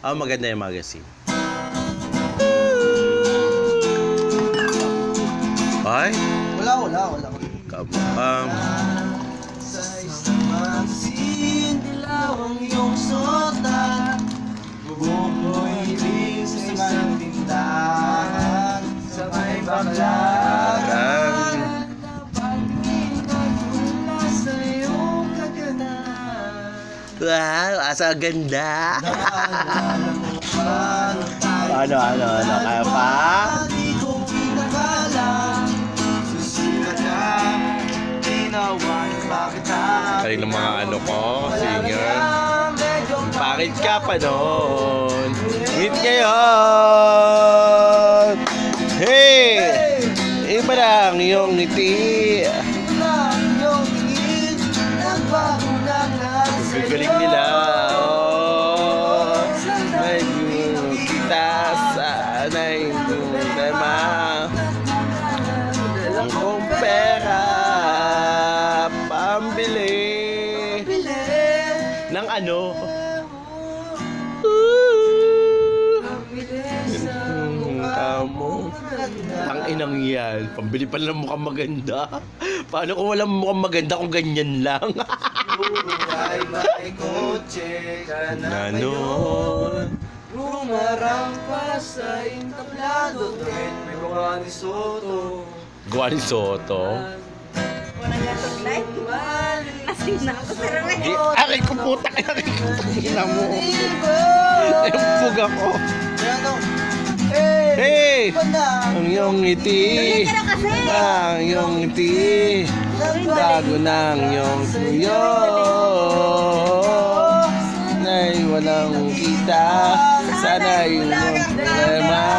Maganda yung magazine. Ay? Wala. Kabang. Sa isang magazine, dilaw ang iyong suotan. Bubong mo'y ibig sa isang tindahan. Sa may baklaan, napag-ibig mula sa iyong kaganahan. Wow, asa ganda. Naalala mo ba nung tayo Ano? Kaya pa? Di ko pinakala. Susulat ka, ginawan pa kita. Kaling ng mga ano ko, singer. Bakit ka pa noon? Meet ngayon! Hey! Iba lang yung ngiti. Gagaling nila. May kita sanay problema. Ang kong pera pambili ng ano? Kamo. Ang inang yan. Pambili pa lang mukhang maganda. Paano kung walang mukhang maganda kung ganyan lang? Buhay may kotse ka na Nanon. Rumarampas sa entablado. Damit may gawa ni Soto. Gawa ni Soto. Walang gatong light. Asin na ako sa rin. Di, aray ko puta. Aray ko puta mo. Empug ako. Hey! Ang iyong ngiti. Ang iyong ngiti. Bago ng iyong suyo. Sana'y walang kita. Sana'y walang problema.